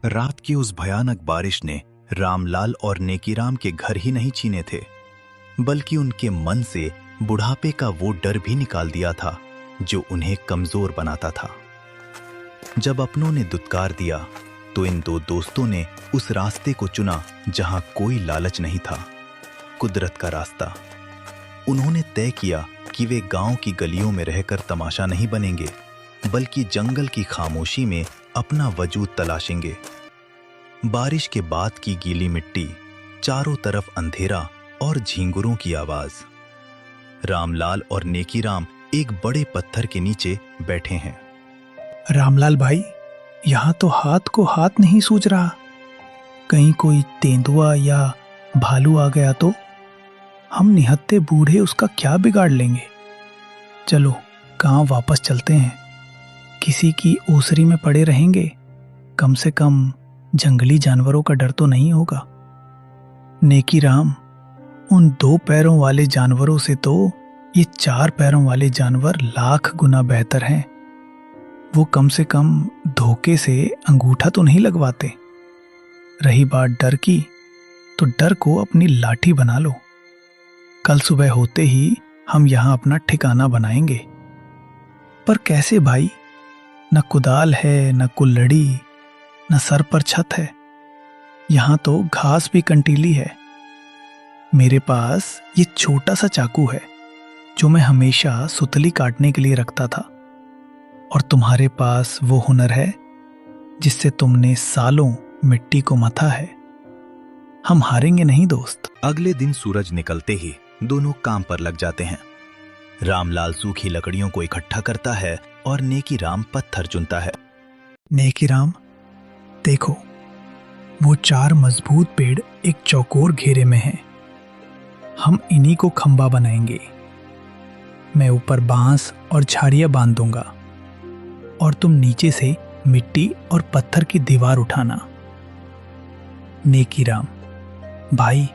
रात की उस भयानक बारिश ने रामलाल और नेकीराम के घर ही नहीं छीने थे, बल्कि उनके मन से बुढ़ापे का वो डर भी निकाल दिया था जो उन्हें कमजोर बनाता था। जब अपनों ने दुत्कार दिया तो इन दो दोस्तों ने उस रास्ते को चुना जहां कोई लालच नहीं था, कुदरत का रास्ता। उन्होंने तय किया कि वे गांव की गलियों में रहकर तमाशा नहीं बनेंगे, बल्कि जंगल की खामोशी में अपना वजूद तलाशेंगे। बारिश के बाद की गीली मिट्टी, चारों तरफ अंधेरा और झींगुरों की आवाज। रामलाल और नेकीराम एक बड़े पत्थर के नीचे बैठे हैं। रामलाल भाई, यहाँ तो हाथ को हाथ नहीं सूझ रहा। कहीं कोई तेंदुआ या भालू आ गया तो हम निहत्थे बूढ़े उसका क्या बिगाड़ लेंगे। चलो गांव वापस चलते हैं। किसी की ओसरी में पड़े रहेंगे, कम से कम जंगली जानवरों का डर तो नहीं होगा। नेकीराम, उन 2 पैरों वाले जानवरों से तो ये 4 पैरों वाले जानवर लाख गुना बेहतर हैं। वो कम से कम धोखे से अंगूठा तो नहीं लगवाते। रही बात डर की, तो डर को अपनी लाठी बना लो। कल सुबह होते ही हम यहाँ अपना ठिकाना बनाएंगे। पर कैसे भाई? न कुदाल है, न कुल्लड़ी, न सर पर छत है। यहाँ तो घास भी कंटीली है। मेरे पास ये छोटा सा चाकू है जो मैं हमेशा सुतली काटने के लिए रखता था, और तुम्हारे पास वो हुनर है जिससे तुमने सालों मिट्टी को मथा है। हम हारेंगे नहीं दोस्त। अगले दिन सूरज निकलते ही दोनों काम पर लग जाते हैं। रामलाल सूखी लकड़ियों को इकट्ठा करता है और नेकीराम पत्थर चुनता है। नेकीराम, देखो, वो 4 मजबूत पेड़ एक चौकोर घेरे में हैं। हम इन्हीं को खंबा बनाएंगे। मैं ऊपर बांस और झाड़ियां बांध दूंगा, और तुम नीचे से मिट्टी और पत्थर की दीवार उठाना। नेकीराम भाई,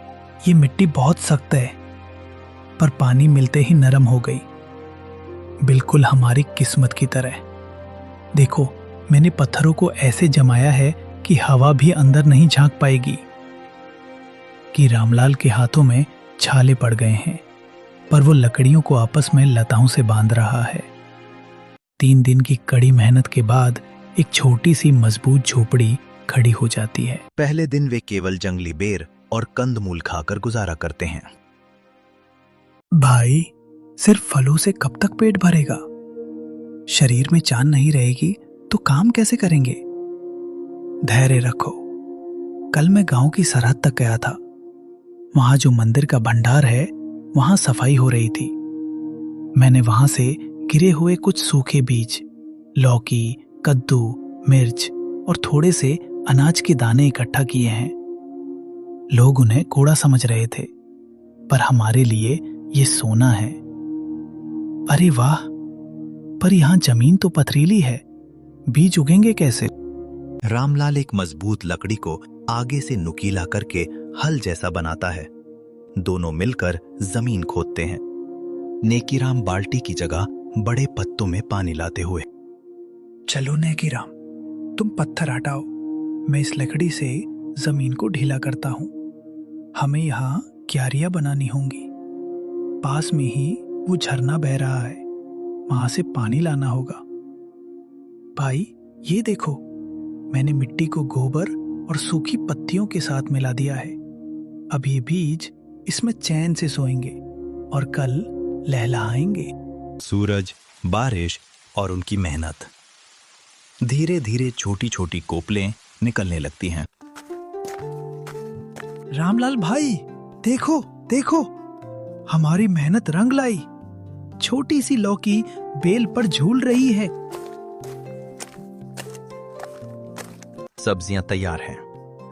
ये मिट्टी बहुत सख्त है, पर पानी मिलते ही नरम हो गई, बिल्कुल हमारी किस्मत की तरह। देखो, मैंने पत्थरों को ऐसे जमाया है कि हवा भी अंदर नहीं झांक पाएगी। कि रामलाल के हाथों में छाले पड़ गए हैं, पर वो लकड़ियों को आपस में लताओं से बांध रहा है। 3 दिन की कड़ी मेहनत के बाद एक छोटी सी मजबूत झोपड़ी खड़ी हो जाती है। पहले दिन वे केवल जंगली बेर और कंदमूल खाकर गुजारा करते हैं। भाई, सिर्फ फलों से कब तक पेट भरेगा? शरीर में जान नहीं रहेगी तो काम कैसे करेंगे? धैर्य रखो। कल मैं गांव की सरहद तक गया था। वहां जो मंदिर का भंडार है, वहां सफाई हो रही थी। मैंने वहां से गिरे हुए कुछ सूखे बीज, लौकी, कद्दू, मिर्च और थोड़े से अनाज के दाने इकट्ठा किए हैं। लोग उन्हें कूड़ा समझ रहे थे, पर हमारे लिए ये सोना है। अरे वाह, पर यहां जमीन तो पथरीली है, बीज उगेंगे कैसे? रामलाल एक मजबूत लकड़ी को आगे से नुकीला करके हल जैसा बनाता है। दोनों मिलकर जमीन खोदते हैं। नेकीराम बाल्टी की जगह बड़े पत्तों में पानी लाते हुए। चलो नेकीराम, तुम पत्थर हटाओ, मैं इस लकड़ी से जमीन को ढीला करता हूं। हमें यहाँ क्यारियां बनानी होंगी। पास में ही वो झरना बह रहा है, वहां से पानी लाना होगा। भाई, ये देखो, मैंने मिट्टी को गोबर और सूखी पत्तियों के साथ मिला दिया है। अब ये बीज इसमें चैन से सोएंगे और कल लहलहाएंगे। सूरज, बारिश और उनकी मेहनत। धीरे धीरे छोटी छोटी कोपलें निकलने लगती हैं। रामलाल भाई, देखो देखो, हमारी मेहनत रंग लाई। छोटी सी लौकी बेल पर झूल रही है। सब्जियां तैयार हैं।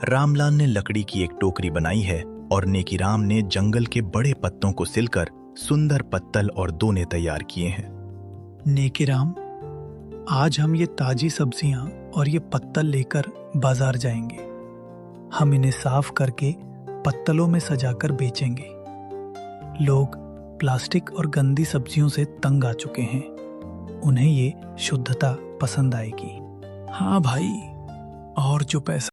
रामलाल ने लकड़ी की एक टोकरी बनाई है और नेकीराम ने जंगल के बड़े पत्तों को सिलकर सुंदर पत्तल और दोने तैयार किए हैं। नेकीराम, आज हम ये ताजी सब्जियां और ये पत्तल लेकर बाजार जाएंगे। हम इन्हें साफ करके पत्तलों में सजाकर बेचेंगे। लोग प्लास्टिक और गंदी सब्जियों से तंग आ चुके हैं। उन्हें ये शुद्धता पसंद आएगी। हाँ भाई, और जो पैसा